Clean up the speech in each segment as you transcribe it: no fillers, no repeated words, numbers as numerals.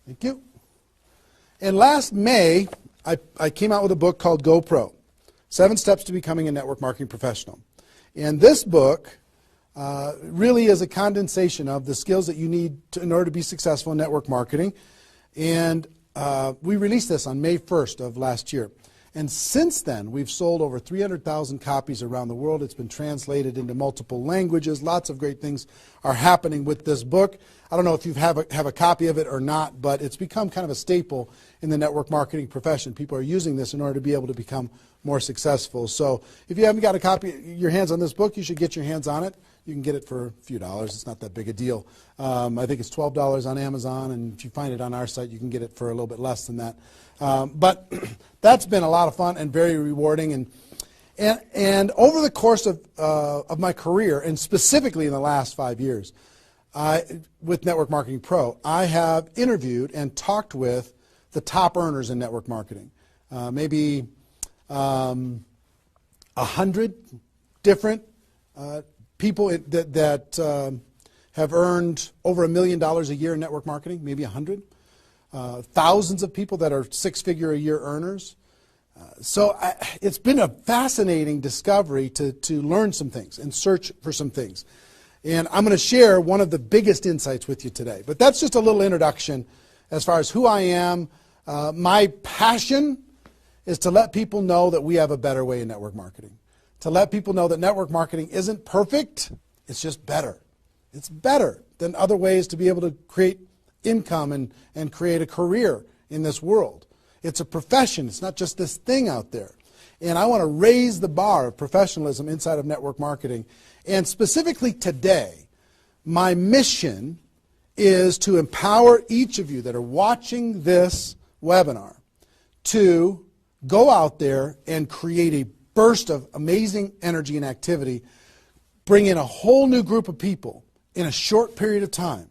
Thank you. And last May, I came out with a book called Go Pro, 7 Steps to Becoming a Network Marketing Professional. And this book really is a condensation of the skills that you need in order to be successful in network marketing. And we released this on May 1st of last year. And since then, we've sold over 300,000 copies around the world. It's been translated into multiple languages. Lots of great things are happening with this book. I don't know if you have a copy of it or not, but it's become kind of a staple in the network marketing profession. People are using this in order to be able to become more successful. So if you haven't got a copy, your hands on this book, you should get your hands on it. You can get it for a few dollars. It's not that big a deal. I think it's $12 on Amazon, and if you find it on our site, you can get it for a little bit less than that. But that's been a lot of fun and very rewarding. And over the course of my career, and specifically in the last 5 years, with Network Marketing Pro, I have interviewed and talked with the top earners in network marketing. Maybe 100 different people that have earned over $1 million a year in network marketing, maybe 100. Thousands of people that are 6-figure a year earners. So it's been a fascinating discovery to learn some things and search for some things. And I'm going to share one of the biggest insights with you today. But that's just a little introduction as far as who I am. My passion is to let people know that we have a better way in network marketing. To let people know that network marketing isn't perfect, it's just better. It's better than other ways to be able to create income and create a career in this world. It's a profession. It's not just this thing out there. And I want to raise the bar of professionalism inside of network marketing. And specifically today, my mission is to empower each of you that are watching this webinar to go out there and create a burst of amazing energy and activity, bring in a whole new group of people in a short period of time,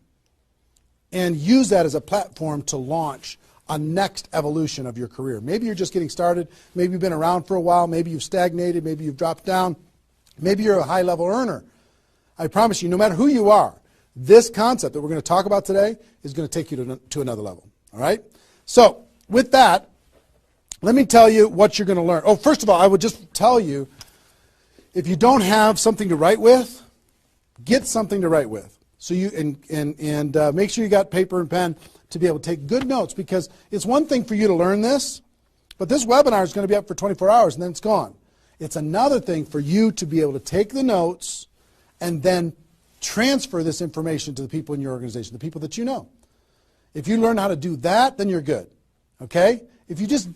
and use that as a platform to launch a next evolution of your career. Maybe you're just getting started. Maybe you've been around for a while. Maybe you've stagnated. Maybe you've dropped down. Maybe you're a high-level earner. I promise you, no matter who you are, this concept that we're going to talk about today is going to take you to another level. All right? So with that, let me tell you what you're going to learn. Oh, first of all, I would just tell you, if you don't have something to write with, get something to write with. So you and make sure you got paper and pen to be able to take good notes, because it's one thing for you to learn this, but this webinar is going to be up for 24 hours and then it's gone. It's another thing for you to be able to take the notes and then transfer this information to the people in your organization, the people that you know. If you learn how to do that, then you're good. Okay? If you just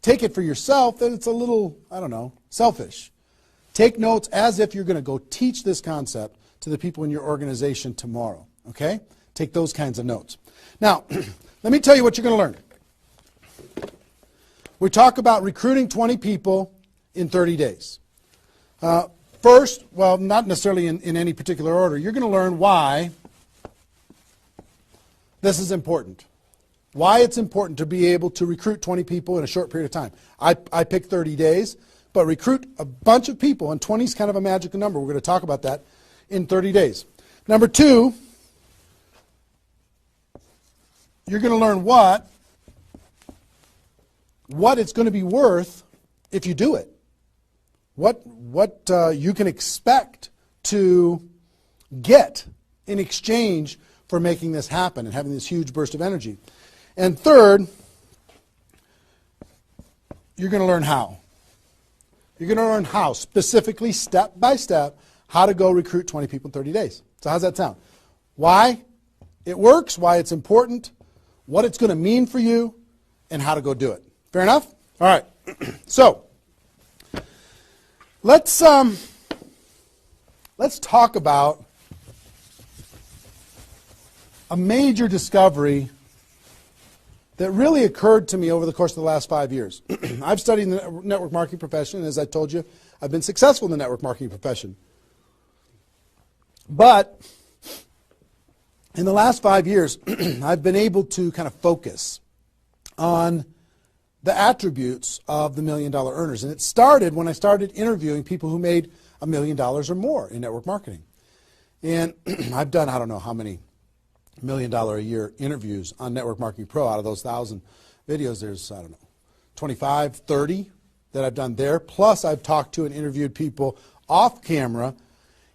take it for yourself, then it's a little, I don't know, selfish. Take notes as if you're going to go teach this concept to the people in your organization tomorrow. Okay? Take those kinds of notes. Now, let me tell you what you're going to learn. We talk about recruiting 20 people in 30 days. First, well, not necessarily in any particular order, you're going to learn why this is important. Why it's important to be able to recruit 20 people in a short period of time. I picked 30 days, but recruit a bunch of people, and 20 is kind of a magical number. We're going to talk about that in 30 days. Number two, you're going to learn what it's going to be worth if you do it. What you can expect to get in exchange for making this happen and having this huge burst of energy. And third, you're going to learn how. You're going to learn how, specifically, step by step, how to go recruit 20 people in 30 days. So how's that sound? Why it works, why it's important, what it's going to mean for you, and how to go do it. Fair enough? All right. So let's talk about a major discovery that really occurred to me over the course of the last 5 years. I've studied the network marketing profession, and as I told you, I've been successful in the network marketing profession. But in the last 5 years, I've been able to kind of focus on the attributes of the $1 million earners. And it started when I started interviewing people who made $1 million or more in network marketing. And I've done, I don't know how many $1 million a year interviews on Network Marketing Pro. Out of those 1,000 videos, there's, I don't know, 25, 30 that I've done there. Plus, I've talked to and interviewed people off camera,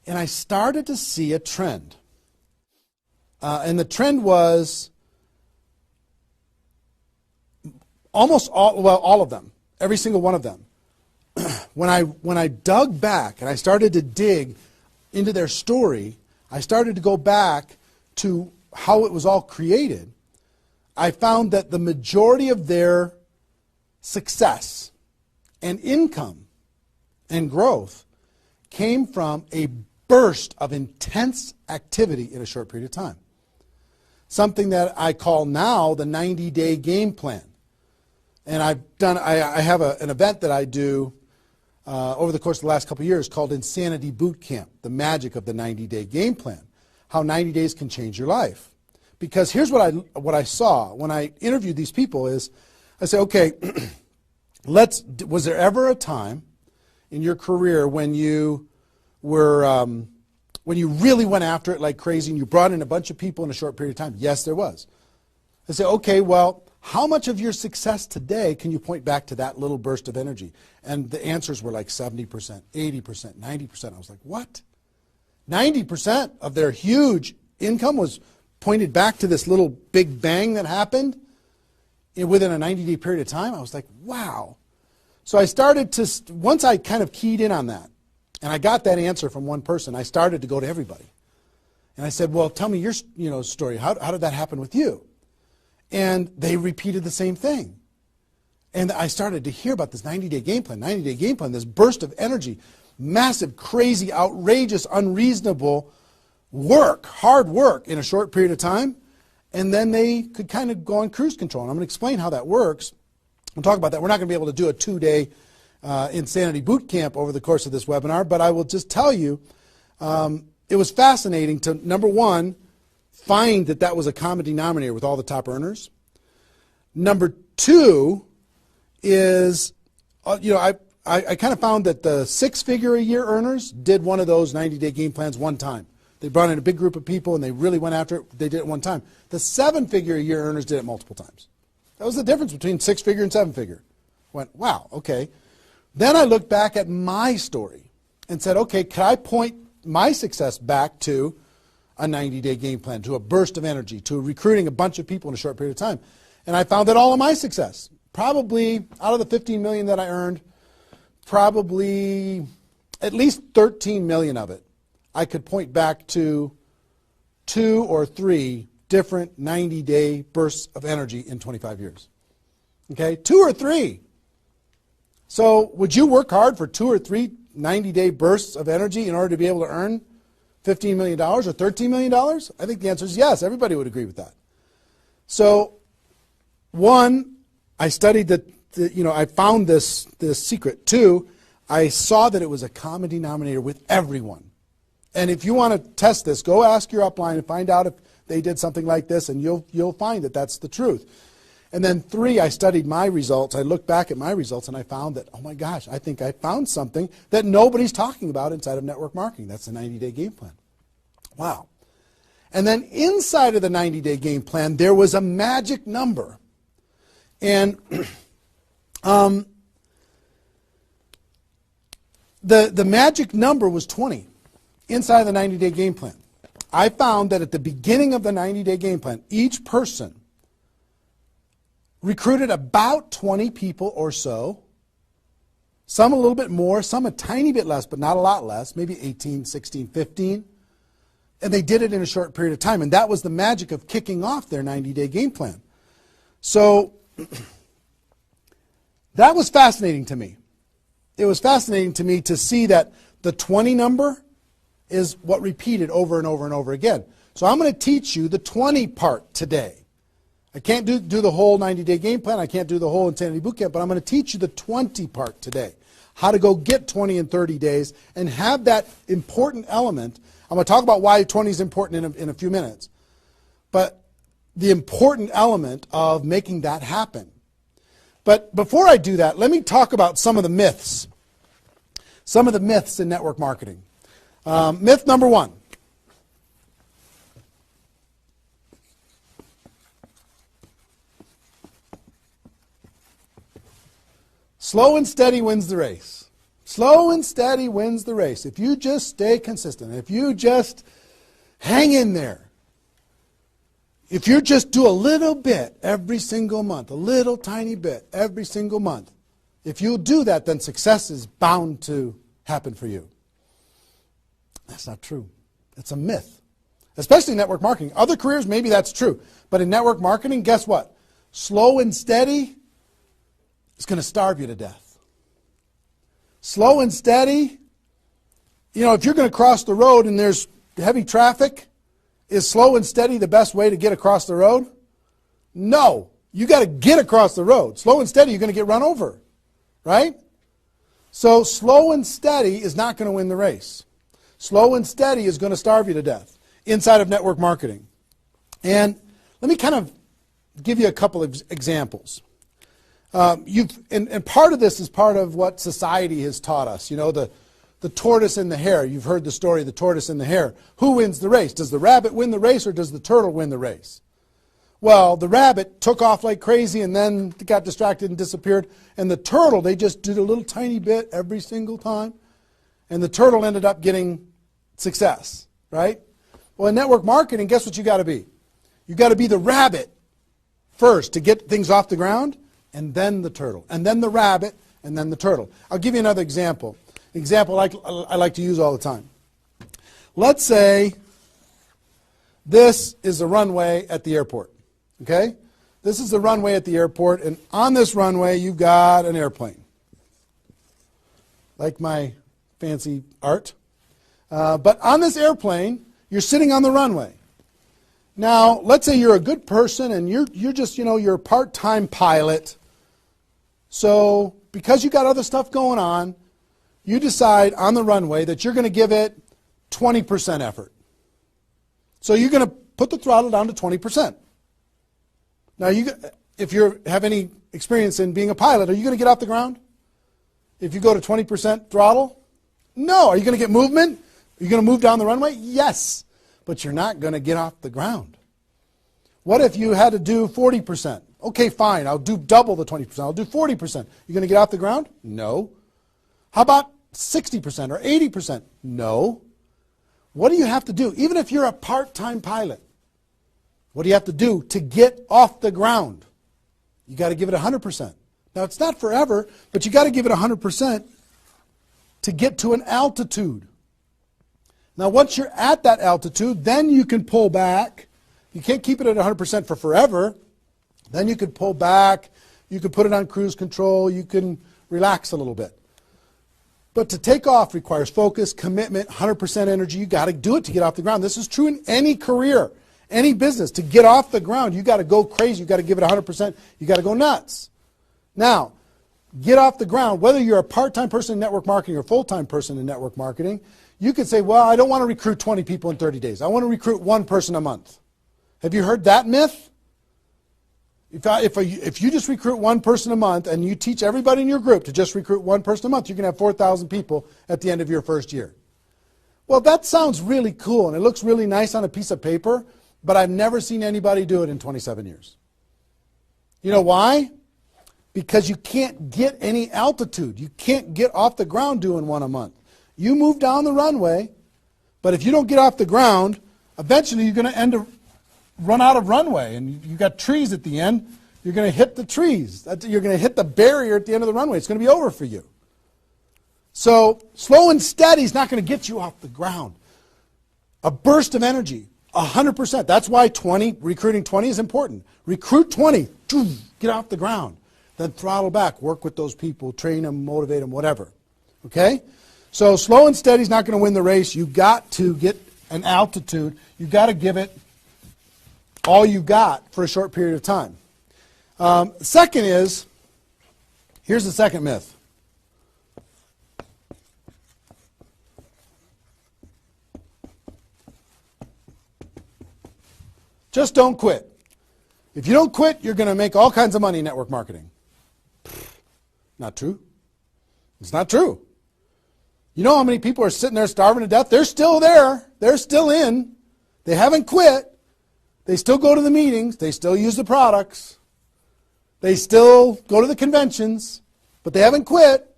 and I started to see a trend. And the trend was almost all of them, every single one of them. When I dug back and I started to dig into their story, I started to go back to how it was all created. I found that the majority of their success and income and growth came from a burst of intense activity in a short period of time. Something that I call now the 90-day game plan. And I have an event that I do over the course of the last couple of years called Insanity Boot Camp, the magic of the 90-day game plan, how 90 days can change your life. Because here's what I saw when I interviewed these people is, I said, okay, was there ever a time in your career when you were, when you really went after it like crazy and you brought in a bunch of people in a short period of time? Yes, there was. I said, okay, well, how much of your success today can you point back to that little burst of energy? And the answers were like 70%, 80%, 90%. I was like, what? 90% of their huge income was pointed back to this little big bang that happened within a 90-day period of time? I was like, wow. So I started to, once I kind of keyed in on that, and I got that answer from one person, I started to go to everybody. And I said, well, tell me your story. How did that happen with you? And they repeated the same thing. And I started to hear about this 90-day game plan, this burst of energy, massive, crazy, outrageous, unreasonable work, hard work in a short period of time. And then they could kind of go on cruise control. And I'm going to explain how that works. We'll talk about that. We're not going to be able to do a 2-day Insanity Boot Camp over the course of this webinar, but I will just tell you, it was fascinating to, number one, find that was a common denominator with all the top earners. Number two is, I kind of found that the 6-figure-a-year earners did one of those 90-day game plans one time. They brought in a big group of people and they really went after it. They did it one time. The 7-figure-a-year earners did it multiple times. That was the difference between 6-figure and 7-figure. Went, wow, okay. Then I looked back at my story and said, okay, can I point my success back to a 90-day game plan, to a burst of energy, to recruiting a bunch of people in a short period of time? And I found that all of my success, probably out of the $15 million that I earned, probably at least $13 million of it, I could point back to 2 or 3 different 90-day bursts of energy in 25 years. Okay, 2 or 3. So would you work hard for 2 or 3 90-day bursts of energy in order to be able to earn $15 million or $13 million? I think the answer is yes. Everybody would agree with that. So, one, I studied I found this secret. 2, I saw that it was a common denominator with everyone. And if you want to test this, go ask your upline and find out if they did something like this, and you'll find that that's the truth. And then 3, I studied my results. I looked back at my results, and I found that, oh my gosh, I think I found something that nobody's talking about inside of network marketing. That's the 90-day game plan. Wow. And then inside of the 90-day game plan, there was a magic number. And the magic number was 20 inside of the 90-day game plan. I found that at the beginning of the 90-day game plan, each person recruited about 20 people or so, some a little bit more, some a tiny bit less, but not a lot less, maybe 18, 16, 15. And they did it in a short period of time. And that was the magic of kicking off their 90-day game plan. So that was fascinating to me. It was fascinating to me to see that the 20 number is what repeated over and over and over again. So I'm going to teach you the 20 part today. I can't do the whole 90-day game plan. I can't do the whole Insanity Bootcamp, but I'm going to teach you the 20 part today. How to go get 20 in 30 days and have that important element. I'm going to talk about why 20 is important in a few minutes. But the important element of making that happen. But before I do that, let me talk about some of the myths. Some of the myths in network marketing. Myth number 1. Slow and steady wins the race. Slow and steady wins the race. If you just stay consistent, if you just hang in there, if you just do a little bit every single month, a little tiny bit every single month, if you do that, then success is bound to happen for you. That's not true. It's a myth, especially in network marketing. Other careers, maybe that's true. But in network marketing, guess what? Slow and steady is going to starve you to death. Slow and steady, if you're going to cross the road and there's heavy traffic, is slow and steady the best way to get across the road? No. You got to get across the road. Slow and steady, you're going to get run over, right? So slow and steady is not going to win the race. Slow and steady is going to starve you to death inside of network marketing. And let me kind of give you a couple of examples. And part of this is part of what society has taught us. The tortoise and the hare. You've heard the story of the tortoise and the hare. Who wins the race? Does the rabbit win the race or does the turtle win the race? Well, the rabbit took off like crazy and then got distracted and disappeared. And the turtle, they just did a little tiny bit every single time. And the turtle ended up getting success, right? Well, in network marketing, guess what you got to be? You got to be the rabbit first to get things off the ground, and then the turtle, and then the rabbit, and then the turtle. I'll give you another example. Example I like to use all the time. Let's say this is a runway at the airport, okay? This is the runway at the airport, and on this runway you've got an airplane. Like my fancy art. But on this airplane, you're sitting on the runway. Now, let's say you're a good person and you're just, you're a part-time pilot. So because you got other stuff going on, you decide on the runway that you're going to give it 20% effort. So you're going to put the throttle down to 20%. Now, if you have any experience in being a pilot, are you going to get off the ground? If you go to 20% throttle? No. Are you going to get movement? Are you going to move down the runway? Yes. But you're not going to get off the ground. What if you had to do 40%? Okay, fine. I'll do double the 20%. I'll do 40%. You going to get off the ground? No. How about 60% or 80%? No. What do you have to do? Even if you're a part-time pilot, what do you have to do to get off the ground? You got to give it 100%. Now, it's not forever, but you got to give it 100% to get to an altitude. Now, once you're at that altitude, then you can pull back. You can't keep it at 100% for forever. Then you could pull back. You could put it on cruise control. You can relax a little bit. But to take off requires focus, commitment, 100% energy. You got to do it to get off the ground. This is true in any career, any business. To get off the ground, you got to go crazy. You got to give it 100%. You got to go nuts. Now, get off the ground. Whether you're a part-time person in network marketing or a full-time person in network marketing, you could say, well, I don't want to recruit 20 people in 30 days. I want to recruit one person a month. Have you heard that myth? If you just recruit one person a month and you teach everybody in your group to just recruit one person a month, you can have 4,000 people at the end of your first year. Well, that sounds really cool and it looks really nice on a piece of paper, but I've never seen anybody do it in 27 years. You know why? Because you can't get any altitude. You can't get off the ground doing one a month. You move down the runway, but if you don't get off the ground, eventually you're going to run out of runway, and you've got trees at the end. You're going to hit the trees. You're going to hit the barrier at the end of the runway. It's going to be over for you. So slow and steady is not going to get you off the ground. A burst of energy, 100%. That's why recruiting 20 is important. Recruit 20, get off the ground. Then throttle back, work with those people, train them, motivate them, whatever. Okay? So slow and steady is not going to win the race. You've got to get an altitude. You've got to give it all you got for a short period of time. Second is, here's the second myth. Just don't quit. If you don't quit, you're going to make all kinds of money in network marketing. Not true. It's not true. You know how many people are sitting there starving to death? They're still there. They're still in. They haven't quit. They still go to the meetings. They still use the products. They still go to the conventions. but they haven't quit.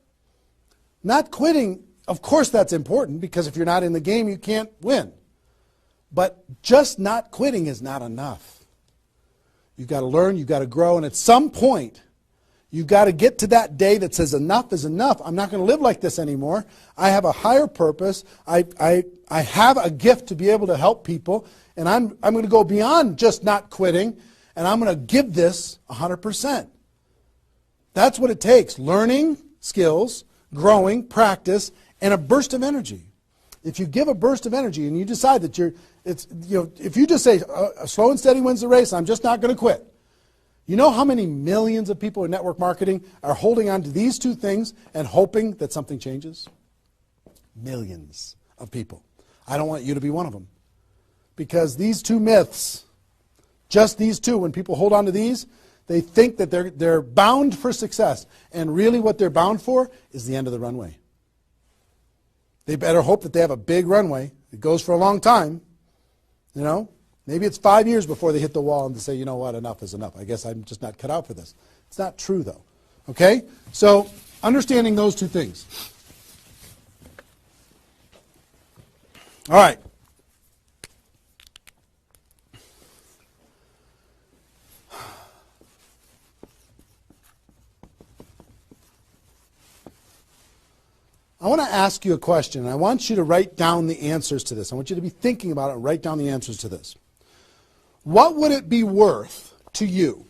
Not quitting, of course that's important, because if you're not in the game, you can't win. But just not quitting is not enough. You've got to learn, you've got to grow, and at some point, you've got to get to that day that says enough is enough. I'm not going to live like this anymore. I have a higher purpose. I have a gift to be able to help people, and I'm going to go beyond just not quitting, and I'm going to give this 100%. That's what it takes. Learning skills, growing, practice, and a burst of energy. If you give a burst of energy and you decide that if you just say, slow and steady wins the race, I'm just not going to quit. You know how many millions of people in network marketing are holding on to these two things and hoping that something changes? Millions of people. I don't want you to be one of them. Because these two myths, just these two, when people hold on to these, they think that they're bound for success. And really what they're bound for is the end of the runway. They better hope that they have a big runway. It goes for a long time. You know, maybe it's 5 years before they hit the wall and they say, you know what, enough is enough. I guess I'm just not cut out for this. It's not true, though. Okay? So, understanding those two things. All right. I want to ask you a question, and I want you to write down the answers to this. I want you to be thinking about it and write down the answers to this. What would it be worth to you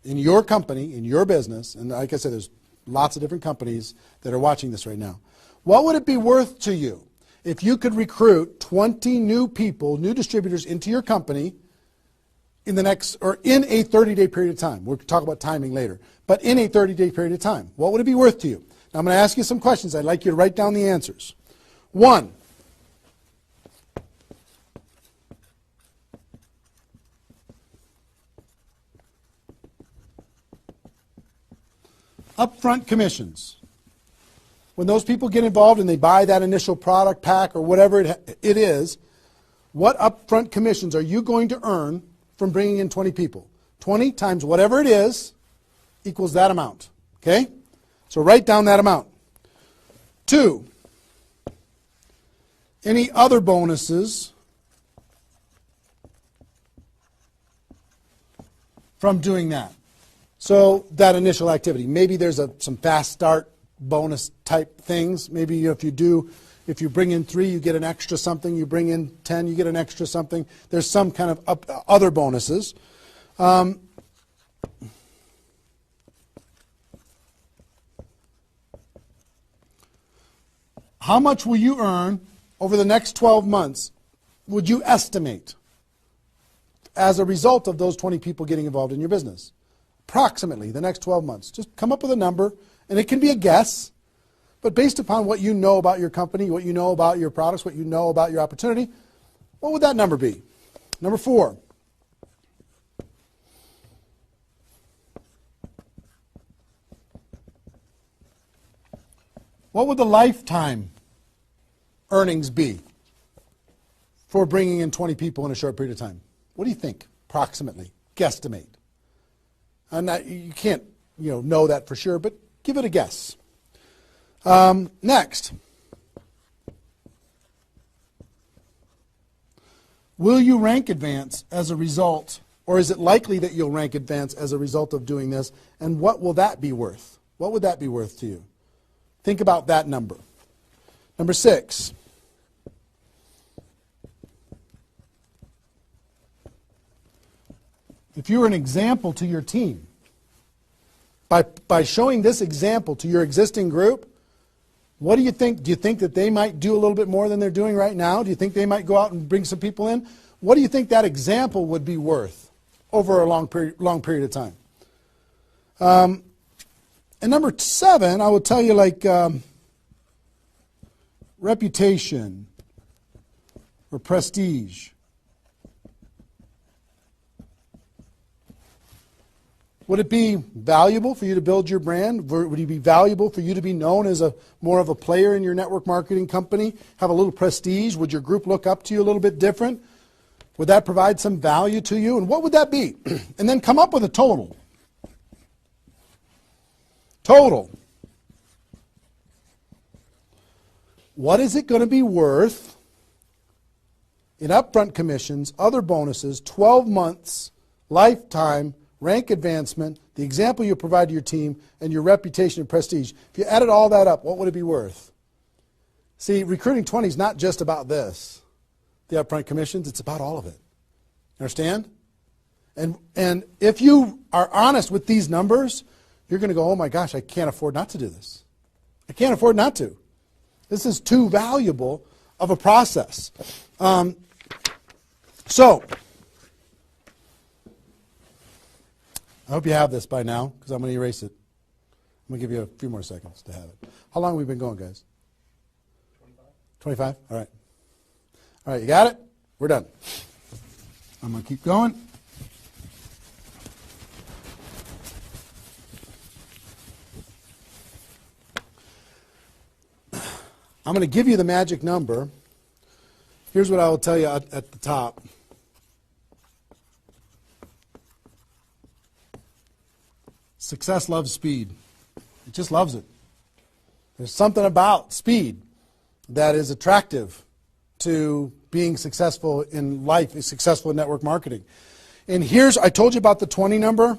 in your company, in your business, and like I said, there's lots of different companies that are watching this right now. What would it be worth to you if you could recruit 20 new people, new distributors into your company in a 30-day period of time? We'll talk about timing later, but in a 30-day period of time. What would it be worth to you? Now, I'm going to ask you some questions. I'd like you to write down the answers. 1, upfront commissions. When those people get involved and they buy that initial product pack or whatever it is, what upfront commissions are you going to earn from bringing in 20 people? 20 times whatever it is equals that amount. Okay? So write down that amount. 2, any other bonuses from doing that? So that initial activity. Maybe there's some fast start bonus type things. Maybe if you bring in 3, you get an extra something. You bring in 10, you get an extra something. There's some kind of other bonuses. How much will you earn over the next 12 months, would you estimate, as a result of those 20 people getting involved in your business? Approximately the next 12 months. Just come up with a number, and it can be a guess, but based upon what you know about your company, what you know about your products, what you know about your opportunity, what would that number be? Number 4. What would the lifetime earnings be for bringing in 20 people in a short period of time? What do you think, approximately, guesstimate? You can't know that for sure, but give it a guess. Next. Will you rank advance as a result, or is it likely that you'll rank advance as a result of doing this, and what will that be worth? What would that be worth to you? Think about that number. Number 6. If you were an example to your team, by showing this example to your existing group, what do you think? Do you think that they might do a little bit more than they're doing right now? Do you think they might go out and bring some people in? What do you think that example would be worth over a long period of time? And number 7, I will tell you, like reputation or prestige. Would it be valuable for you to build your brand? Would it be valuable for you to be known as more of a player in your network marketing company? Have a little prestige? Would your group look up to you a little bit different? Would that provide some value to you? And what would that be? And then come up with a total. total. What is it going to be worth in upfront commissions, other bonuses, 12 months, lifetime, rank advancement, the example you provide to your team, and your reputation and prestige? If you added all that up, what would it be worth? See, Recruiting 20 is not just about this, the upfront commissions. It's about all of it. Understand? And if you are honest with these numbers, you're going to go, oh my gosh, I can't afford not to do this. I can't afford not to. This is too valuable of a process. So, I hope you have this by now, because I'm going to erase it. I'm going to give you a few more seconds to have it. How long have we been going, guys? 25? All right. All right, you got it? We're done. I'm going to keep going. I'm going to give you the magic number. Here's what I will tell you at the top. Success loves speed. It just loves it. There's something about speed that is attractive to being successful in life, successful in network marketing. And here's, I told you about the 20 number.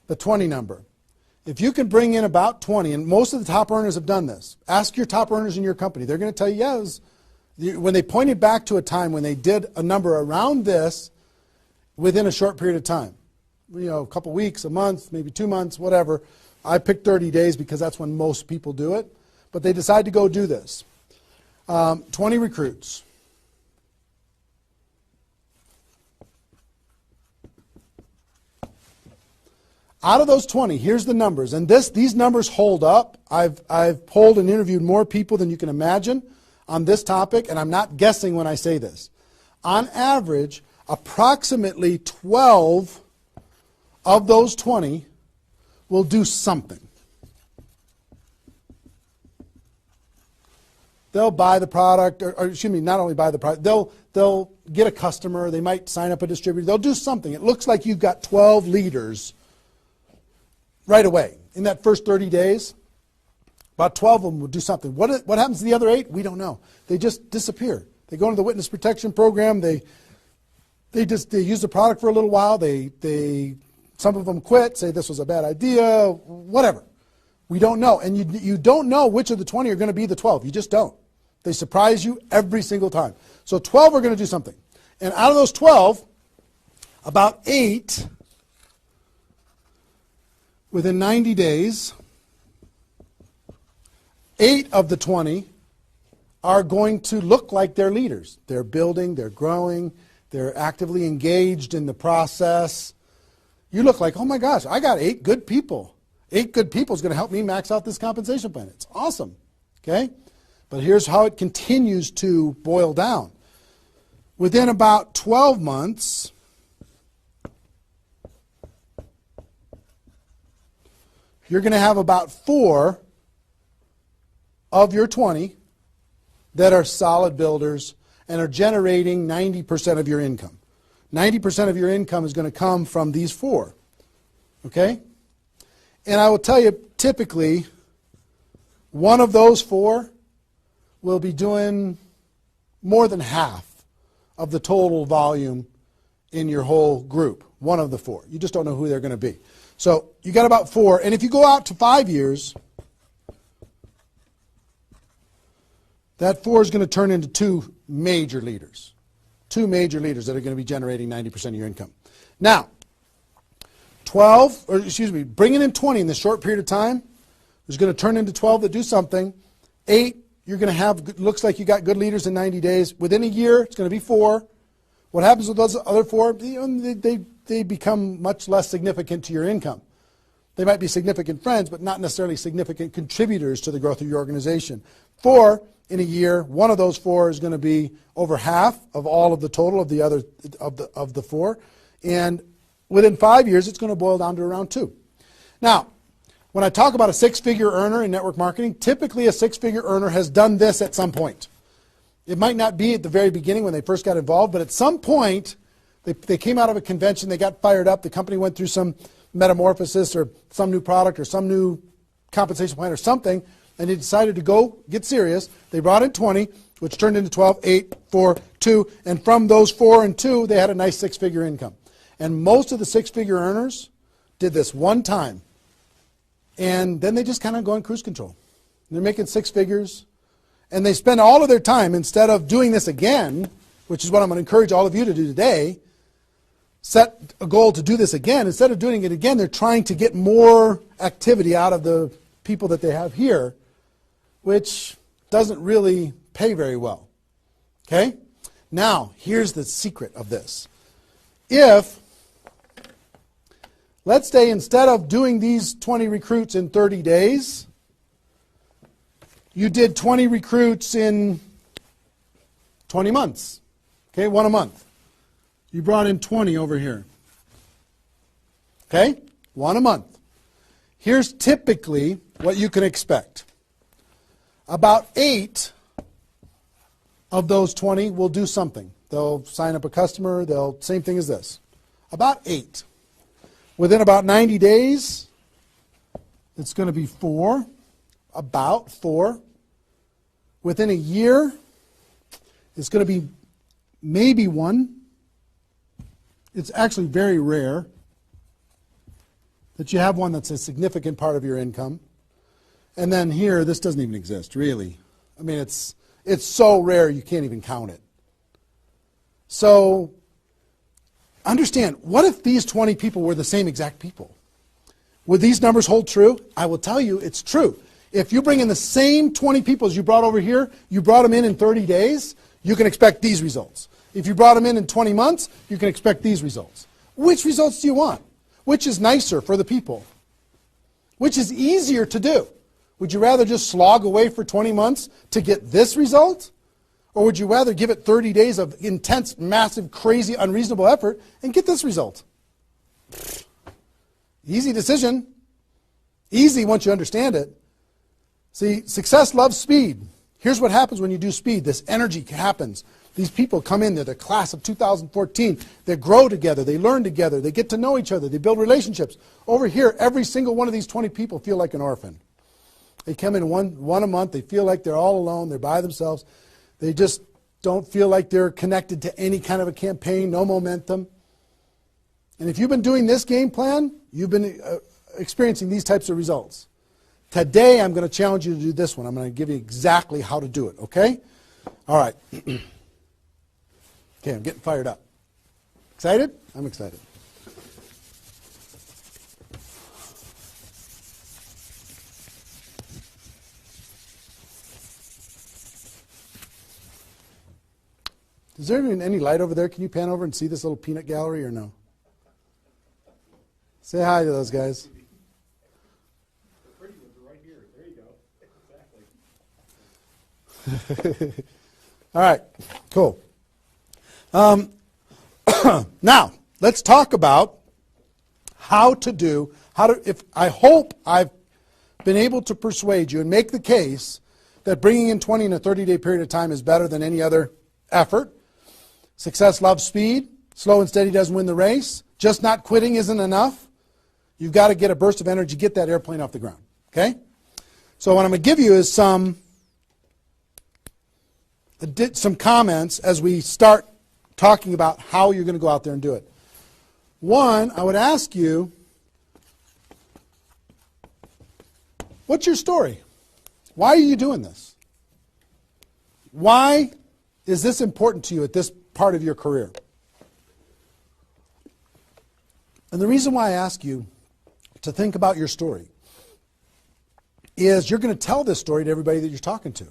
The 20 number. If you can bring in about 20, and most of the top earners have done this, ask your top earners in your company. They're going to tell you, yes, when they pointed back to a time when they did a number around this within a short period of time, you know, a couple weeks, a month, maybe 2 months, whatever. I picked 30 days because that's when most people do it. But they decide to go do this. 20 recruits. Out of those 20, here's the numbers. And these numbers hold up. I've polled and interviewed more people than you can imagine on this topic, and I'm not guessing when I say this. On average, approximately 12 of those 20 will do something. They'll buy the product, or excuse me, not only buy the product, they'll get a customer, they might sign up a distributor, they'll do something. It looks like you've got 12 leaders right away. In that first 30 days, about 12 of them will do something. What happens to the other 8? We don't know. They just disappear. They go into the witness protection program, they use the product for a little while, some of them quit, say this was a bad idea, whatever. We don't know. And you don't know which of the 20 are going to be the 12. You just don't. They surprise you every single time. So 12 are going to do something. And out of those 12, about 8, within 90 days, 8 of the 20 are going to look like they're leaders. They're building, they're growing, they're actively engaged in the process. You look like, oh my gosh, I got 8 good people. 8 good people is going to help me max out this compensation plan. It's awesome. Okay? But here's how it continues to boil down. Within about 12 months, you're going to have about 4 of your 20 that are solid builders and are generating 90% of your income. 90% of your income is going to come from these 4. Okay? And I will tell you, typically, one of those 4 will be doing more than half of the total volume in your whole group. One of the 4. You just don't know who they're going to be. So you got about 4. And if you go out to 5 years, that 4 is going to turn into 2 major leaders. 2 major leaders that are going to be generating 90% of your income. Now, bringing in 20 in this short period of time is going to turn into 12 that do something. 8, you're going to have, looks like you got good leaders in 90 days. Within a year, it's going to be 4. What happens with those other 4? They become much less significant to your income. They might be significant friends, but not necessarily significant contributors to the growth of your organization. 4, in a year, one of those 4 is going to be over half of all of the total of the other of the 4. And within 5 years, it's going to boil down to around 2. Now, when I talk about a 6-figure earner in network marketing, typically a 6-figure earner has done this at some point. It might not be at the very beginning when they first got involved, but at some point, they came out of a convention, they got fired up, the company went through some metamorphosis or some new product or some new compensation plan or something, and they decided to go get serious. They brought in 20, which turned into 12, 8, 4, 2, and from those 4 and 2, they had a nice six-figure income. And most of the six-figure earners did this one time, and then they just kind of go in cruise control. They're making six figures, and they spend all of their time, instead of doing this again, which is what I'm going to encourage all of you to do today, set a goal to do this again. Instead of doing it again, they're trying to get more activity out of the people that they have here, which doesn't really pay very well. Okay? Now, here's the secret of this. If, let's say, instead of doing these 20 recruits in 30 days, you did 20 recruits in 20 months. Okay, one a month. You brought in 20 over here. Okay, one a month. Here's typically what you can expect. About 8 of those 20 will do something. They'll sign up a customer. They'll, same thing as this. About 8. Within about 90 days, it's going to be 4. About 4. Within a year, it's going to be maybe 1. It's actually very rare that you have one that's a significant part of your income. And then here, this doesn't even exist, really. I mean, it's so rare you can't even count it. So understand, what if these 20 people were the same exact people? Would these numbers hold true? I will tell you it's true. If you bring in the same 20 people as you brought over here, you brought them in 30 days, you can expect these results. If you brought them in 20 months, you can expect these results. Which results do you want? Which is nicer for the people? Which is easier to do? Would you rather just slog away for 20 months to get this result? Or would you rather give it 30 days of intense, massive, crazy, unreasonable effort and get this result? Easy decision. Easy once you understand it. See, success loves speed. Here's what happens when you do speed. This energy happens. These people come in, they're the class of 2014. They grow together, they learn together, they get to know each other, they build relationships. Over here, every single one of these 20 people feel like an orphan. They come in one a month, they feel like they're all alone, they're by themselves. They just don't feel like they're connected to any kind of a campaign, no momentum. And if you've been doing this game plan, you've been experiencing these types of results. Today, I'm going to challenge you to do this one. I'm going to give you exactly how to do it, okay? All right. Okay, I'm getting fired up. Excited? I'm excited. Is there even any light over there? Can you pan over and see this little peanut gallery or no? Say hi to those guys. All right, cool. Now, let's talk about I hope I've been able to persuade you and make the case that bringing in 20 in a 30-day period of time is better than any other effort. Success loves speed. Slow and steady doesn't win the race. Just not quitting isn't enough. You've got to get a burst of energy, get that airplane off the ground, okay? So what I'm going to give you is some comments as we start talking about how you're going to go out there and do it. One, I would ask you, what's your story? Why are you doing this? Why is this important to you at this part of your career? And the reason why I ask you to think about your story is you're going to tell this story to everybody that you're talking to.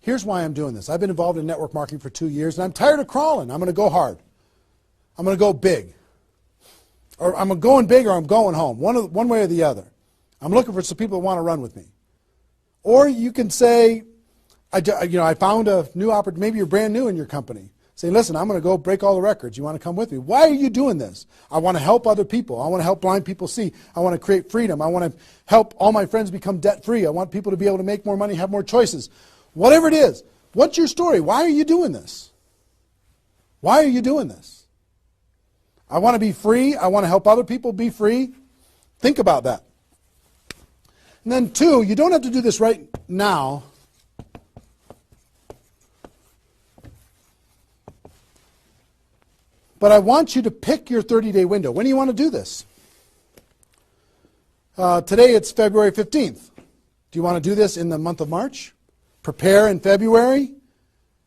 Here's why I'm doing this. I've been involved in network marketing for 2 years, and I'm tired of crawling. I'm going to go hard. I'm going to go big. Or I'm going big or I'm going home, one way or the other. I'm looking for some people that want to run with me. Or you can say, I found a new opportunity. Maybe you're brand new in your company. Say, listen, I'm going to go break all the records. You want to come with me? Why are you doing this? I want to help other people. I want to help blind people see. I want to create freedom. I want to help all my friends become debt-free. I want people to be able to make more money, have more choices. Whatever it is, what's your story? Why are you doing this? Why are you doing this? I want to be free. I want to help other people be free. Think about that. And then 2, you don't have to do this right now. But I want you to pick your 30-day window. When do you want to do this? Today it's February 15th. Do you want to do this in the month of March? Prepare in February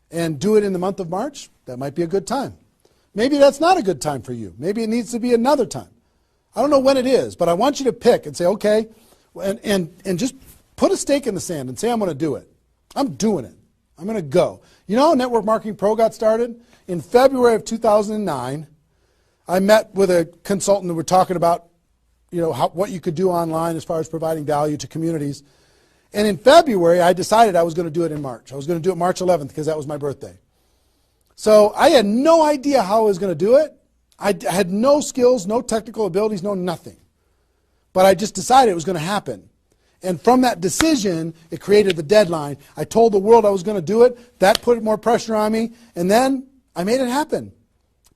and do it in the month of March? That might be a good time. Maybe that's not a good time for you. Maybe it needs to be another time. I don't know when it is, but I want you to pick and say, okay, and just put a stake in the sand and say, I'm going to do it. I'm doing it. I'm going to go. You know how Network Marketing Pro got started? In February of 2009, I met with a consultant and we're talking about, what you could do online as far as providing value to communities. And in February, I decided I was going to do it in March. I was going to do it March 11th because that was my birthday. So I had no idea how I was going to do it. I had no skills, no technical abilities, no nothing. But I just decided it was going to happen. And from that decision, it created the deadline. I told the world I was going to do it. That put more pressure on me. And then I made it happen.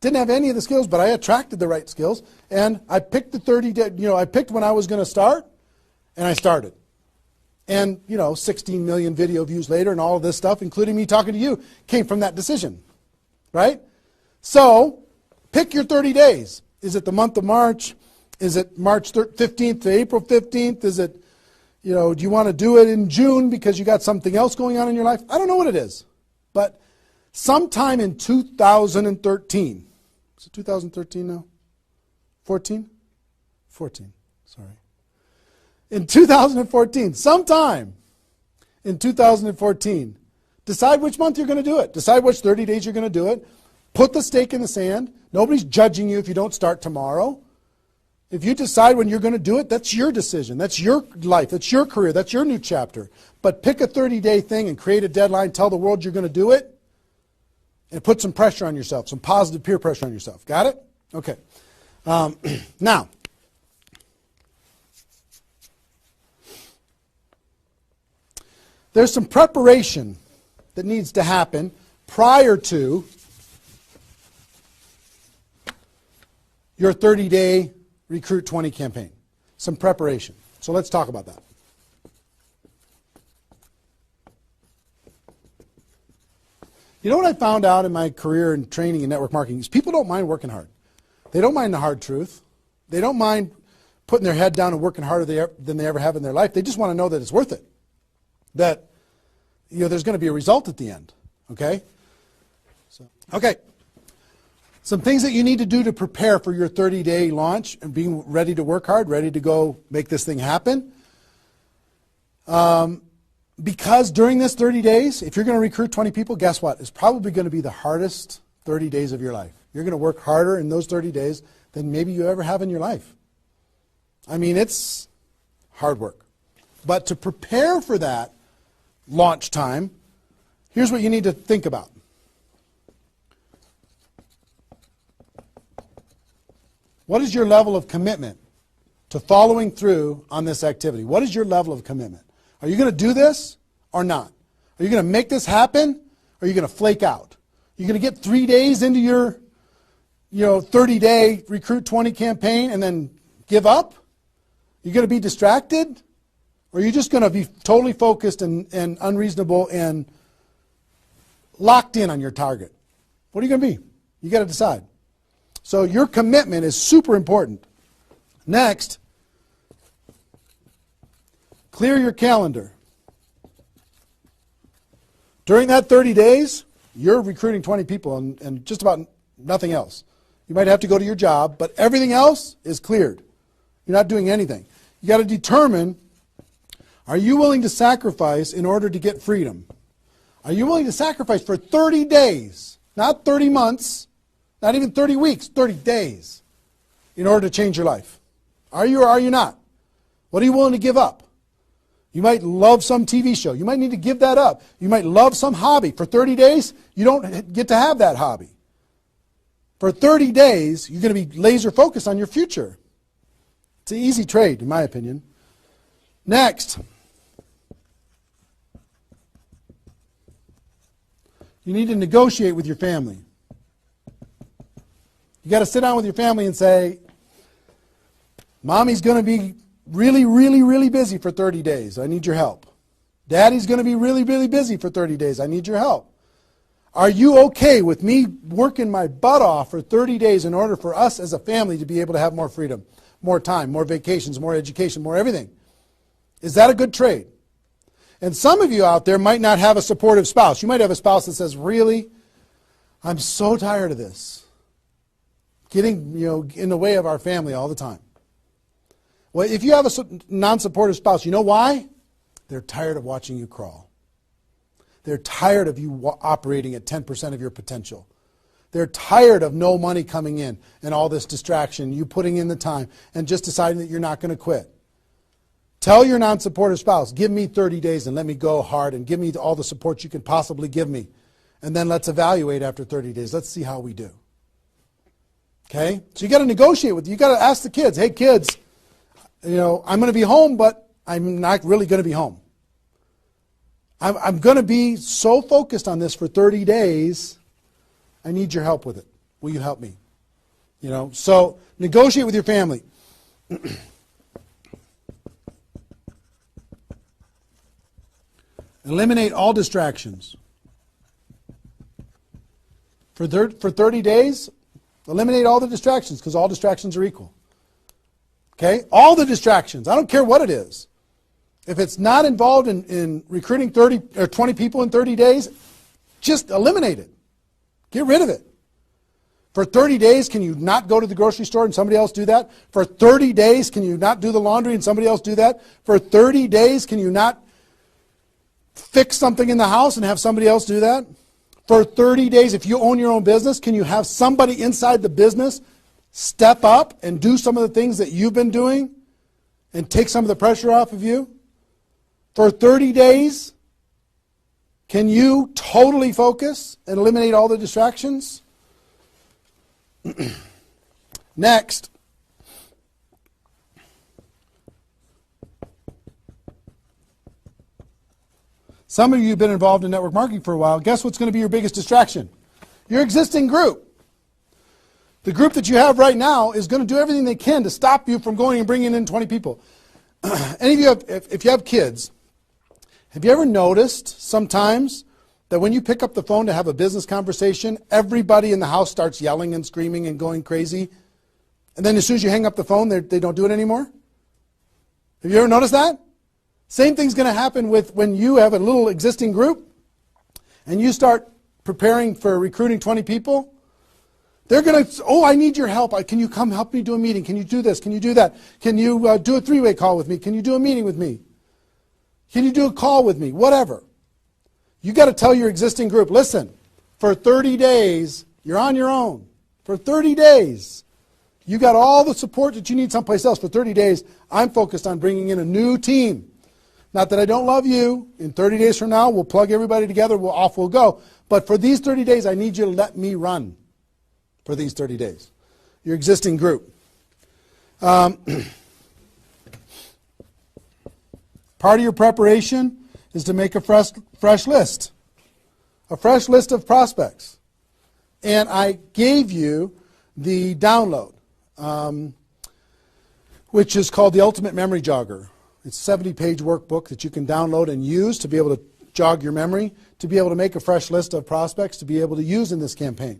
Didn't have any of the skills, but I attracted the right skills. And I picked the 30 day, I picked when I was going to start, and I started. And, 16 million video views later and all of this stuff, including me talking to you, came from that decision. Right? So, pick your 30 days. Is it the month of March? Is it March 15th to April 15th? Is it, do you want to do it in June because you got something else going on in your life? I don't know what it is. But sometime in 2013, is it 2013 now? 14? 14, sorry. In 2014, sometime in 2014, decide which month you're going to do it. Decide which 30 days you're going to do it. Put the stake in the sand. Nobody's judging you if you don't start tomorrow. If you decide when you're going to do it, that's your decision. That's your life. That's your career. That's your new chapter. But pick a 30-day thing and create a deadline. Tell the world you're going to do it. And put some pressure on yourself, some positive peer pressure on yourself. Got it? Okay. Now, there's some preparation that needs to happen prior to your 30-day Recruit 20 campaign. Some preparation. So let's talk about that. You know what I found out in my career in training in network marketing is people don't mind working hard. They don't mind the hard truth. They don't mind putting their head down and working harder than they ever have in their life. They just want to know that it's worth it. That there's going to be a result at the end. Okay? Okay. Some things that you need to do to prepare for your 30-day launch and being ready to work hard, ready to go make this thing happen. Because during this 30 days, if you're going to recruit 20 people, guess what? It's probably going to be the hardest 30 days of your life. You're going to work harder in those 30 days than maybe you ever have in your life. I mean, it's hard work. But to prepare for that launch time, here's what you need to think about. What is your level of commitment to following through on this activity? What is your level of commitment? Are you going to do this or not? Are you going to make this happen or are you going to flake out? Are you going to get 3 days into your 30-day Recruit 20 campaign and then give up? Are you going to be distracted? Or are you just going to be totally focused and unreasonable and locked in on your target? What are you going to be? You got to decide. So your commitment is super important. Next, clear your calendar. During that 30 days, you're recruiting 20 people and just about nothing else. You might have to go to your job, but everything else is cleared. You're not doing anything. You got to determine, are you willing to sacrifice in order to get freedom? Are you willing to sacrifice for 30 days, not 30 months, not even 30 weeks, 30 days, in order to change your life? Are you or are you not? What are you willing to give up? You might love some TV show. You might need to give that up. You might love some hobby. For 30 days, you don't get to have that hobby. For 30 days, you're going to be laser focused on your future. It's an easy trade, in my opinion. Next, you need to negotiate with your family. You got to sit down with your family and say, Mommy's going to be really, really, really busy for 30 days. I need your help. Daddy's going to be really, really busy for 30 days. I need your help. Are you okay with me working my butt off for 30 days in order for us as a family to be able to have more freedom, more time, more vacations, more education, more everything? Is that a good trade? And some of you out there might not have a supportive spouse. You might have a spouse that says, really, I'm so tired of this. Getting, in the way of our family all the time. Well, if you have a non-supportive spouse, you know why? They're tired of watching you crawl. They're tired of you operating at 10% of your potential. They're tired of no money coming in and all this distraction, you putting in the time and just deciding that you're not going to quit. Tell your non-supportive spouse, give me 30 days and let me go hard and give me all the support you can possibly give me. And then let's evaluate after 30 days. Let's see how we do. Okay? So you got to negotiate with you. You got to ask the kids, hey kids, I'm going to be home, but I'm not really going to be home. I'm going to be so focused on this for 30 days, I need your help with it. Will you help me? So negotiate with your family. Eliminate all distractions. For 30 days, eliminate all the distractions because all distractions are equal. Okay? All the distractions. I don't care what it is. If it's not involved in recruiting 30 or 20 people in 30 days, just eliminate it. Get rid of it. For 30 days, can you not go to the grocery store and somebody else do that? For 30 days, can you not do the laundry and somebody else do that? For 30 days, can you not fix something in the house and have somebody else do that? For 30 days, if you own your own business, can you have somebody inside the business step up and do some of the things that you've been doing and take some of the pressure off of you? For 30 days, can you totally focus and eliminate all the distractions? Next. Some of you have been involved in network marketing for a while. Guess what's going to be your biggest distraction? Your existing group. The group that you have right now is going to do everything they can to stop you from going and bringing in 20 people. Any of you, if you have kids, have you ever noticed sometimes that when you pick up the phone to have a business conversation, everybody in the house starts yelling and screaming and going crazy? And then as soon as you hang up the phone, they don't do it anymore? Have you ever noticed that? Same thing's going to happen with when you have a little existing group and you start preparing for recruiting 20 people. They're going to, I need your help. Can you come help me do a meeting? Can you do this? Can you do that? Can you do a three-way call with me? Can you do a meeting with me? Can you do a call with me? Whatever. You got to tell your existing group, listen, for 30 days, you're on your own. For 30 days, you got all the support that you need someplace else. For 30 days, I'm focused on bringing in a new team. Not that I don't love you. In 30 days from now, we'll plug everybody together, off we'll go. But for these 30 days, I need you to let me run for these 30 days. Your existing group. Part of your preparation is to make a fresh list. A fresh list of prospects. And I gave you the download, which is called the Ultimate Memory Jogger. It's a 70-page workbook that you can download and use to be able to jog your memory, to be able to make a fresh list of prospects to be able to use in this campaign.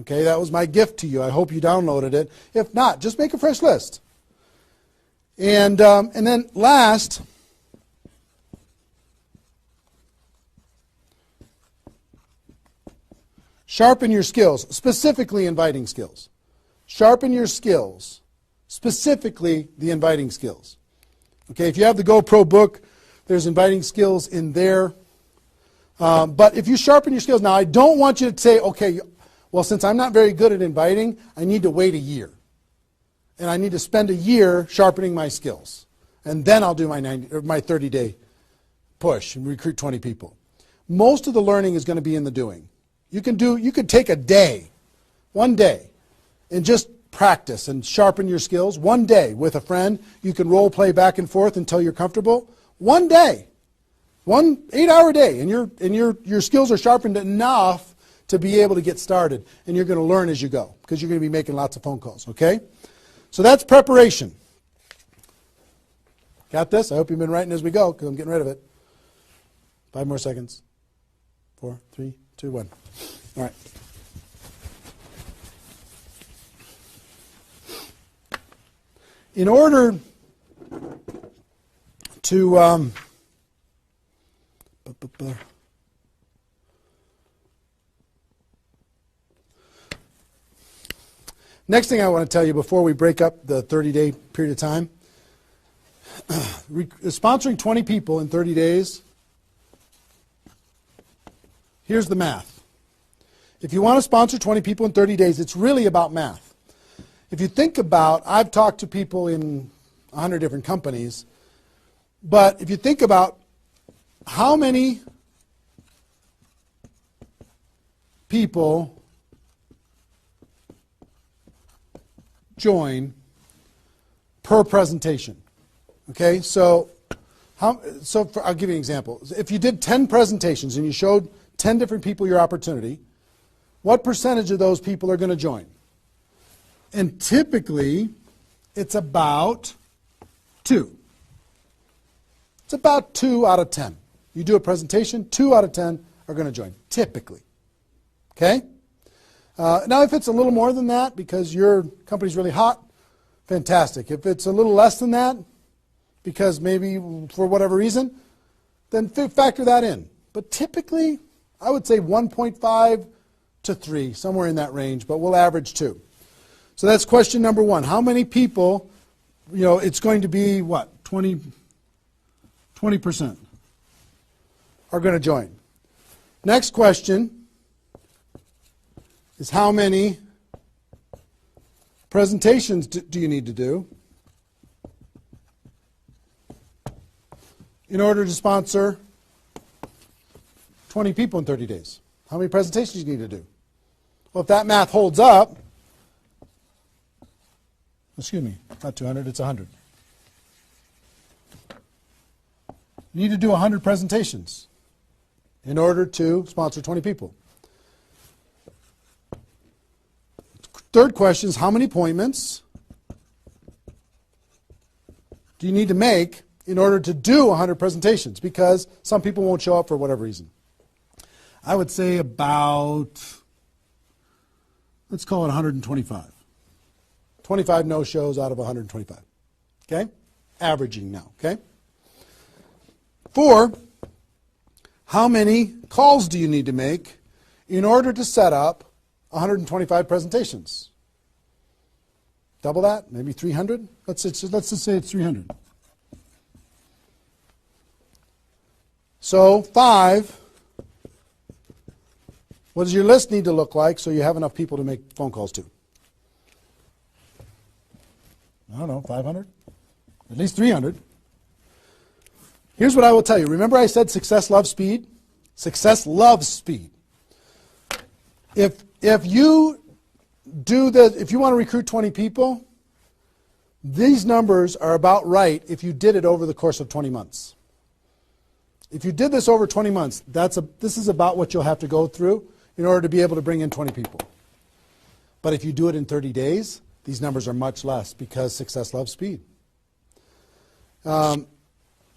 Okay, that was my gift to you. I hope you downloaded it. If not, just make a fresh list. And then last, sharpen your skills, specifically inviting skills. Sharpen your skills, specifically the inviting skills. Okay, if you have the GoPro book, there's inviting skills in there. But if you sharpen your skills, now I don't want you to say, okay, well, since I'm not very good at inviting, I need to wait a year. And I need to spend a year sharpening my skills. And then I'll do my 30-day push and recruit 20 people. Most of the learning is going to be in the doing. You could take a day, one day, and just practice and sharpen your skills. One day with a friend, you can role play back and forth until you're comfortable. One day, 1 8-hour day, and your skills are sharpened enough to be able to get started. And you're going to learn as you go because you're going to be making lots of phone calls, okay? So that's preparation. Got this? I hope you've been writing as we go because I'm getting rid of it. 5 more seconds. 4, 3, 2, 1. All right. In order to next thing I want to tell you before we break up the 30-day period of time, sponsoring 20 people in 30 days, here's the math. If you want to sponsor 20 people in 30 days, it's really about math. If you think about, I've talked to people in 100 different companies, but if you think about how many people join per presentation. Okay, so I'll give you an example. If you did 10 presentations and you showed 10 different people your opportunity, what percentage of those people are going to join? And typically, it's about 2. It's about 2 out of 10. You do a presentation, 2 out of 10 are going to join, typically. Okay? Now, if it's a little more than that because your company's really hot, fantastic. If it's a little less than that, because maybe for whatever reason, then factor that in. But typically, I would say 1.5 to 3, somewhere in that range, but we'll average 2. So that's question number 1. How many people, it's going to be what, 20% are going to join. Next question is how many presentations do you need to do in order to sponsor 20 people in 30 days? How many presentations do you need to do? Well, if that math holds up, excuse me, not 200, it's 100. You need to do 100 presentations in order to sponsor 20 people. Third question is how many appointments do you need to make in order to do 100 presentations? Because some people won't show up for whatever reason. I would say about, let's call it 125. 25 no-shows out of 125. Okay? Averaging now. Okay? 4, how many calls do you need to make in order to set up 125 presentations? Double that? Maybe 300? Let's just say it's 300. So 5, what does your list need to look like so you have enough people to make phone calls to? I don't know, 500? At least 300. Here's what I will tell you. Remember I said success loves speed? Success loves speed. If you want to recruit 20 people, these numbers are about right if you did it over the course of 20 months. If you did this over 20 months, this is about what you'll have to go through in order to be able to bring in 20 people. But if you do it in 30 days, these numbers are much less because success loves speed.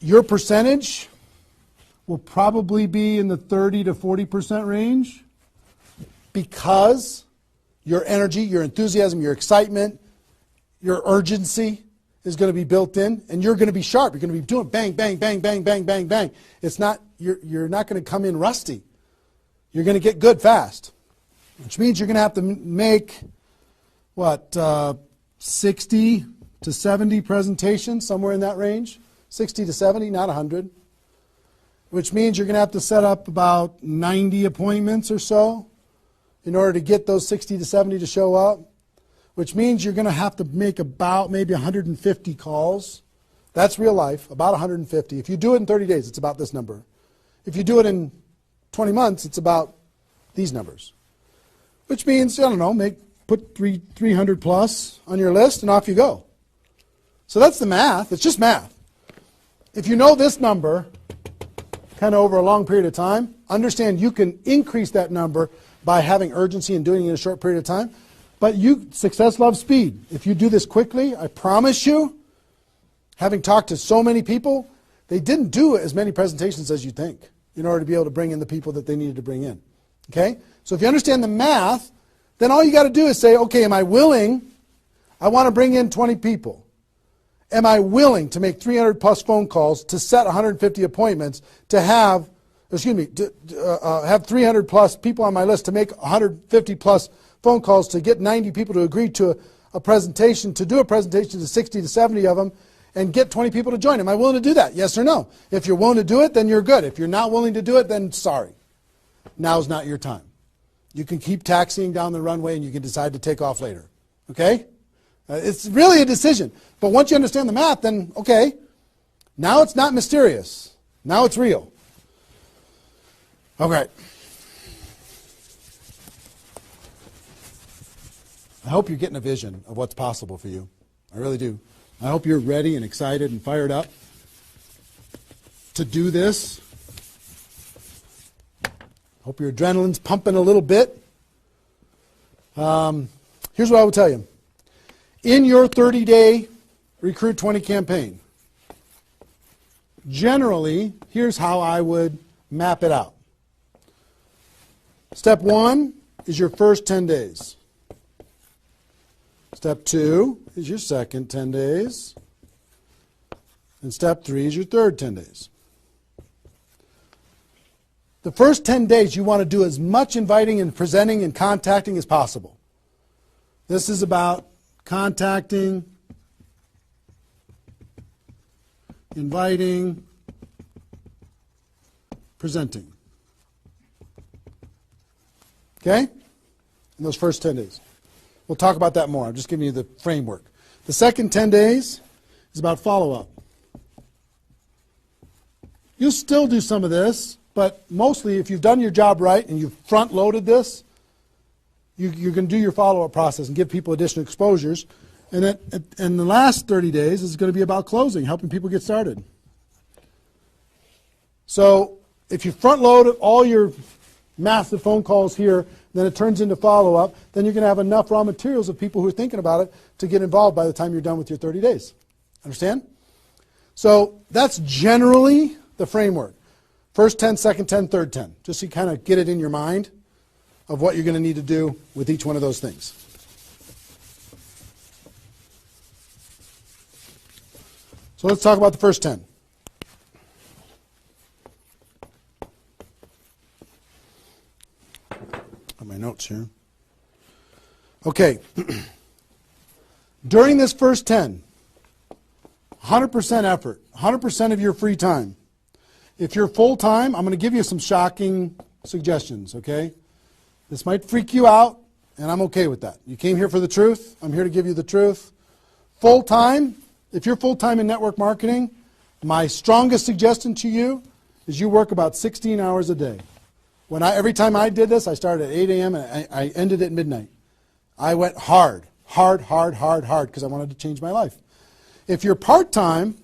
Your percentage will probably be in the 30 to 40% range because your energy, your enthusiasm, your excitement, your urgency is going to be built in, and you're going to be sharp. You're going to be doing bang, bang, bang, bang, bang, bang, bang. You're not going to come in rusty. You're going to get good fast, which means you're going to have to make, 60 to 70 presentations, somewhere in that range. 60 to 70, not 100. Which means you're going to have to set up about 90 appointments or so in order to get those 60 to 70 to show up. Which means you're going to have to make about maybe 150 calls. That's real life, about 150. If you do it in 30 days, it's about this number. If you do it in 20 months, it's about these numbers. Which means, put 300 plus on your list and off you go. So that's the math. It's just math. If you know this number kind of over a long period of time, understand you can increase that number by having urgency and doing it in a short period of time. But success loves speed. If you do this quickly, I promise you, having talked to so many people, they didn't do as many presentations as you think in order to be able to bring in the people that they needed to bring in. Okay? So if you understand the math, then all you got to do is say, okay, am I willing? I want to bring in 20 people. Am I willing to make 300 plus phone calls, to set 150 appointments, to have, have 300 plus people on my list, to make 150 plus phone calls, to get 90 people to agree to a presentation, to do a presentation to 60 to 70 of them, and get 20 people to join. Am I willing to do that? Yes or no? If you're willing to do it, then you're good. If you're not willing to do it, then sorry. Now's not your time. You can keep taxiing down the runway and you can decide to take off later. Okay? It's really a decision. But once you understand the math, then okay, now it's not mysterious. Now it's real. Okay. I hope you're getting a vision of what's possible for you. I really do. I hope you're ready and excited and fired up to do this. Hope your adrenaline's pumping a little bit. Here's what I will tell you. In your 30-day Recruit 20 campaign, generally, here's how I would map it out. Step 1 is your first 10 days. Step 2 is your second 10 days. And step 3 is your third 10 days. The first 10 days, you want to do as much inviting and presenting and contacting as possible. This is about contacting, inviting, presenting. Okay? In those first 10 days. We'll talk about that more. I'm just giving you the framework. The second 10 days is about follow-up. You'll still do some of this, but mostly if you've done your job right and you've front-loaded this, you're going to do your follow-up process and give people additional exposures. And the last 30 days is going to be about closing, helping people get started. So if you front-load all your massive phone calls here, then it turns into follow-up, then you're going to have enough raw materials of people who are thinking about it to get involved by the time you're done with your 30 days. Understand? So that's generally the framework. First 10, second 10, third 10. Just so you kind of get it in your mind of what you're going to need to do with each one of those things. So let's talk about the first 10. Got my notes here. Okay. During this first 10, 100% effort, 100% of your free time. If you're full-time, I'm going to give you some shocking suggestions, okay? This might freak you out, and I'm okay with that. You came here for the truth. I'm here to give you the truth. Full-time, if you're full-time in network marketing, my strongest suggestion to you is you work about 16 hours a day. Every time I did this, I started at 8 a.m. and I ended at midnight. I went hard, because I wanted to change my life. If you're part-time,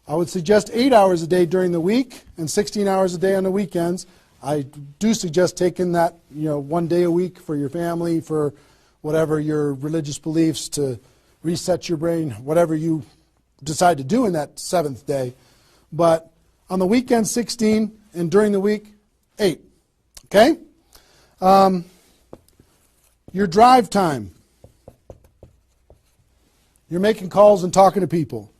I would suggest 8 hours a day during the week and 16 hours a day on the weekends. I do suggest taking that, 1 day a week for your family, for whatever your religious beliefs, to reset your brain, whatever you decide to do in that 7th day. But on the weekend, 16, and during the week, 8. Okay? Your drive time. You're making calls and talking to people.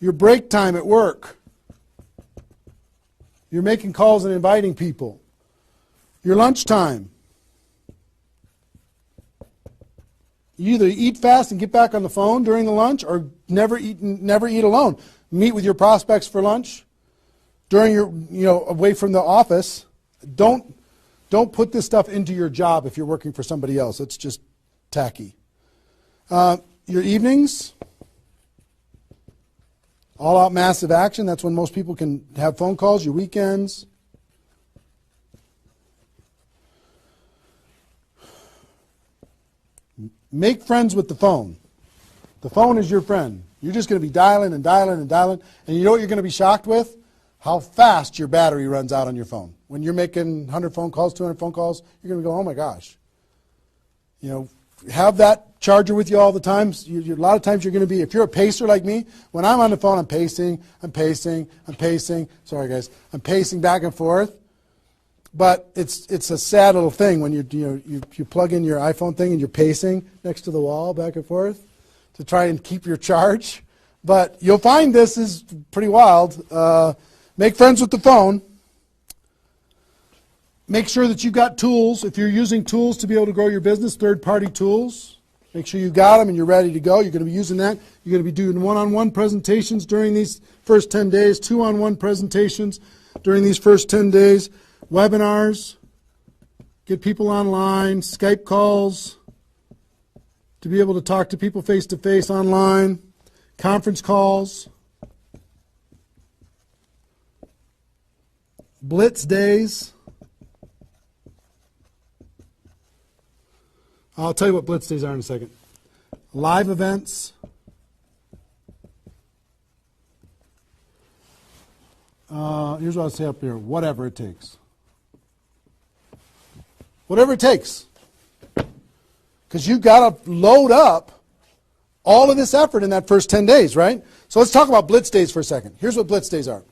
Your break time at work. You're making calls and inviting people. Your lunch time. You either eat fast and get back on the phone during the lunch, or never eat alone. Meet with your prospects for lunch during your, away from the office. Don't put this stuff into your job if you're working for somebody else. It's just tacky. Your evenings, all out massive action. That's when most people can have phone calls. Your weekends. Make friends with the phone. The phone is your friend. You're just going to be dialing and dialing and dialing. And you know what you're going to be shocked with? How fast your battery runs out on your phone. When you're making 100 phone calls, 200 phone calls, you're going to go, oh my gosh. Have that charger with you all the time. A lot of times you're going to be, if you're a pacer like me, when I'm on the phone, I'm pacing. Sorry, guys. I'm pacing back and forth. But it's a sad little thing when you plug in your iPhone thing and you're pacing next to the wall back and forth to try and keep your charge. But you'll find this is pretty wild. Make friends with the phone. Make sure that you've got tools. If you're using tools to be able to grow your business, third-party tools, make sure you've got them and you're ready to go. You're going to be using that. You're going to be doing one-on-one presentations during these first 10 days, two-on-one presentations during these first 10 days, webinars, get people online, Skype calls, to be able to talk to people face-to-face online, conference calls, blitz days. I'll tell you what blitz days are in a second. Live events. Here's what I'll say up here. Whatever it takes. Whatever it takes. Because you've got to load up all of this effort in that first 10 days, right? So let's talk about blitz days for a second. Here's what blitz days are.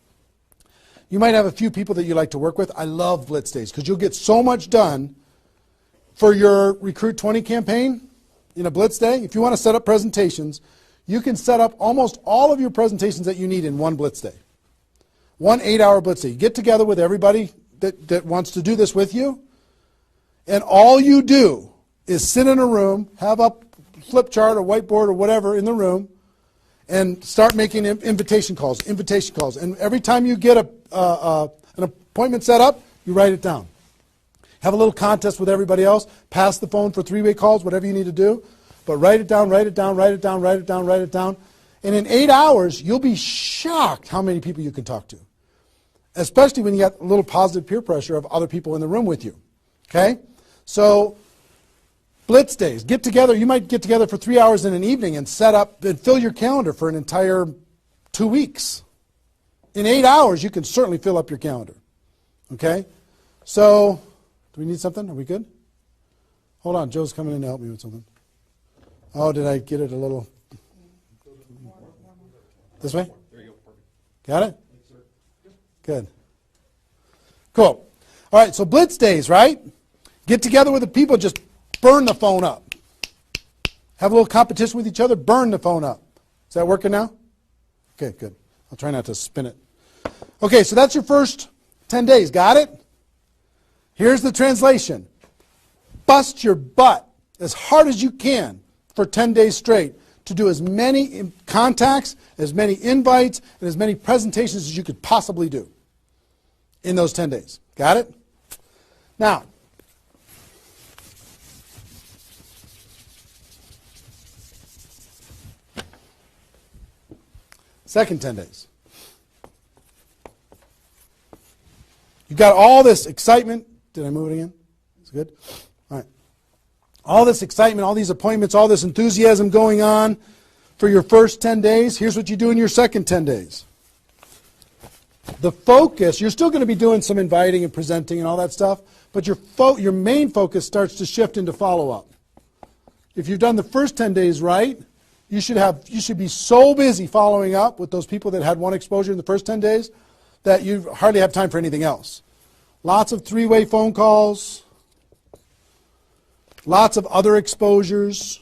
You might have a few people that you like to work with. I love blitz days because you'll get so much done for your Recruit 20 campaign in a blitz day. If you want to set up presentations, you can set up almost all of your presentations that you need in one blitz day. 1 8-hour blitz day. You get together with everybody that wants to do this with you, and all you do is sit in a room, have a flip chart or whiteboard or whatever in the room, and start making invitation calls. And every time you get an appointment set up, you write it down. Have a little contest with everybody else. Pass the phone for 3-way calls, whatever you need to do. But write it down. And in 8 hours, you'll be shocked how many people you can talk to. Especially when you got a little positive peer pressure of other people in the room with you. Okay? So, blitz days. Get together. You might get together for 3 hours in an evening and set up and fill your calendar for an entire 2 weeks. In 8 hours, you can certainly fill up your calendar. Okay? So, do we need something? Are we good? Hold on. Joe's coming in to help me with something. Oh, did I get it a little? This way? There you go. Perfect. Got it? Good. Cool. All right, so blitz days, right? Get together with the people, just burn the phone up. Have a little competition with each other, burn the phone up. Is that working now? Okay, good. I'll try not to spin it. Okay, so that's your first 10 days. Got it? Here's the translation. Bust your butt as hard as you can for 10 days straight to do as many contacts, as many invites, and as many presentations as you could possibly do in those 10 days. Got it? Now, second 10 days. You got all this excitement. Did I move it again? It's good? All right. All this excitement, all these appointments, all this enthusiasm going on for your first 10 days. Here's what you do in your second 10 days. The focus, you're still going to be doing some inviting and presenting and all that stuff, but your main focus starts to shift into follow-up. If you've done the first 10 days right, you should be so busy following up with those people that had one exposure in the first 10 days that you hardly have time for anything else. Lots of 3-way phone calls, lots of other exposures.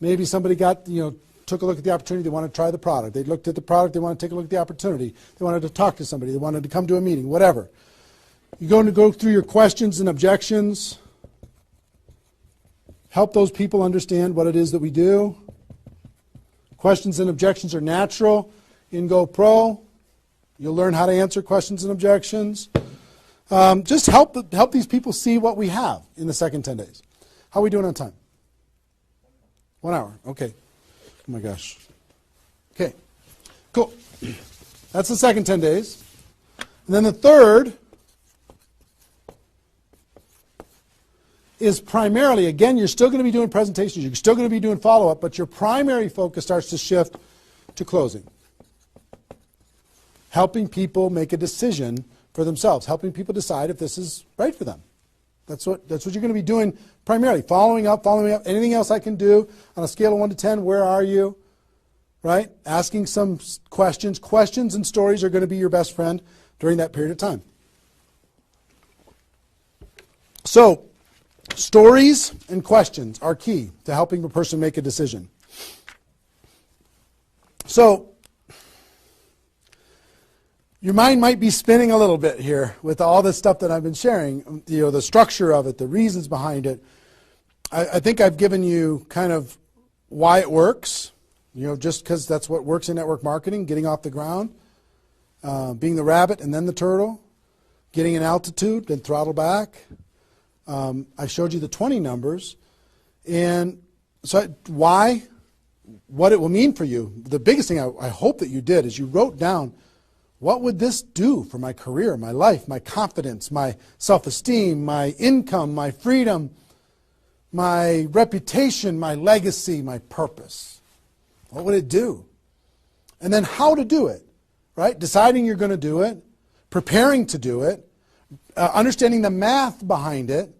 Maybe somebody took a look at the opportunity, they want to try the product. They looked at the product, they want to take a look at the opportunity. They wanted to talk to somebody, they wanted to come to a meeting, whatever. You're going to go through your questions and objections. Help those people understand what it is that we do. Questions and objections are natural in GoPro. You'll learn how to answer questions and objections. Just help these people see what we have in the second 10 days. How are we doing on time? 1 hour. Okay. Oh my gosh. Okay. Cool. That's the second 10 days. And then the third is primarily, again, you're still going to be doing presentations, you're still going to be doing follow-up, but your primary focus starts to shift to closing. Helping people make a decision for themselves, helping people decide if this is right for them. That's what you're going to be doing primarily, following up. Anything else I can do on a scale of 1 to 10, where are you? Right? Asking some questions. Questions and stories are going to be your best friend during that period of time. So, stories and questions are key to helping a person make a decision. So, your mind might be spinning a little bit here with all this stuff that I've been sharing, the structure of it, the reasons behind it. I think I've given you kind of why it works, just because that's what works in network marketing, getting off the ground, being the rabbit and then the turtle, getting an altitude, then throttle back. I showed you the 20 numbers. And so why, what it will mean for you. The biggest thing I hope that you did is you wrote down, what would this do for my career, my life, my confidence, my self-esteem, my income, my freedom, my reputation, my legacy, my purpose? What would it do? And then how to do it, right? Deciding you're going to do it, preparing to do it, understanding the math behind it,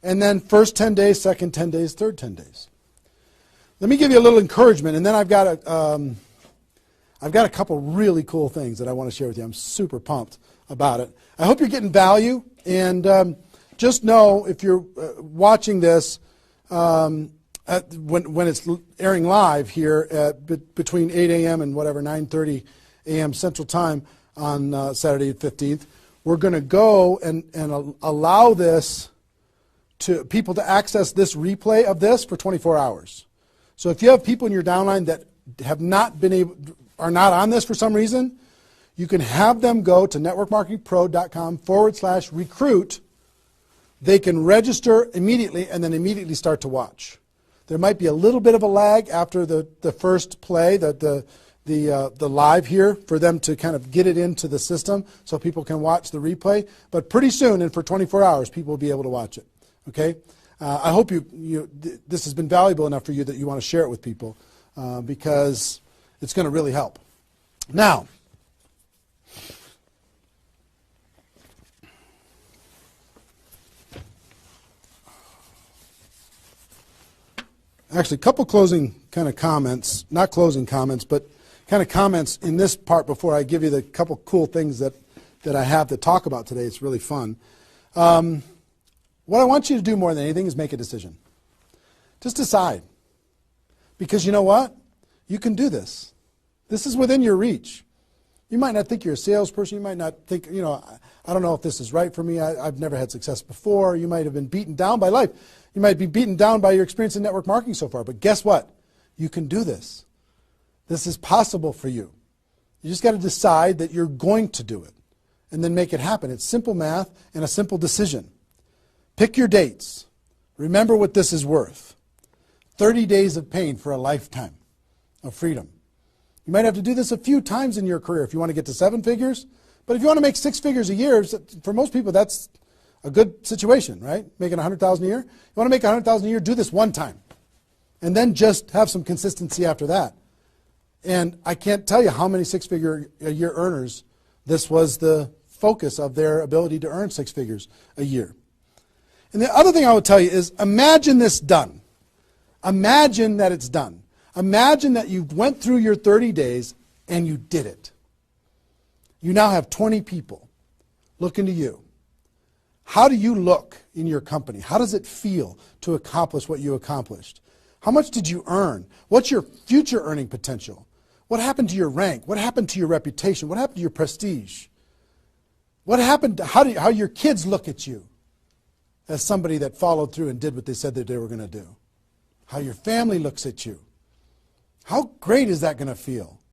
and then first 10 days, second 10 days, third 10 days. Let me give you a little encouragement, and then I've got a couple really cool things that I want to share with you. I'm super pumped about it. I hope you're getting value, and just know if you're watching this when it's airing live here between 8 a.m. and 9:30 a.m. Central Time on Saturday the 15th, we're going to go and allow this to people to access this replay of this for 24 hours. So if you have people in your downline that have not been able, are not on this for some reason, you can have them go to networkmarketingpro.com/recruit. They can register immediately and then immediately start to watch. There might be a little bit of a lag after the first play, the live here, for them to kind of get it into the system so people can watch the replay. But pretty soon, and for 24 hours, people will be able to watch it. Okay? I hope this has been valuable enough for you that you want to share it with people because it's going to really help. Now, actually, a couple closing kind of comments, not closing comments, but kind of comments in this part before I give you the couple cool things that I have to talk about today. It's really fun. What I want you to do more than anything is make a decision. Just decide. Because you know what? You can do this. This is within your reach. You might not think you're a salesperson. You might not think, I don't know if this is right for me. I've never had success before. You might have been beaten down by life. You might be beaten down by your experience in network marketing so far. But guess what? You can do this. This is possible for you. You just got to decide that you're going to do it and then make it happen. It's simple math and a simple decision. Pick your dates. Remember what this is worth. 30 days of pain for a lifetime of freedom. You might have to do this a few times in your career if you want to get to 7 figures. But if you want to make 6 figures a year, for most people that's a good situation, right? Making $100,000 a year. You want to make $100,000 a year, do this one time. And then just have some consistency after that. And I can't tell you how many 6-figure a year earners this was the focus of their ability to earn 6 figures a year. And the other thing I would tell you is imagine this done. Imagine that it's done. Imagine that you went through your 30 days and you did it. You now have 20 people looking to you. How do you look in your company? How does it feel to accomplish what you accomplished? How much did you earn? What's your future earning potential? What happened to your rank? What happened to your reputation? What happened to your prestige? What happened to how your kids look at you as somebody that followed through and did what they said that they were going to do? How your family looks at you? How great is that going to feel?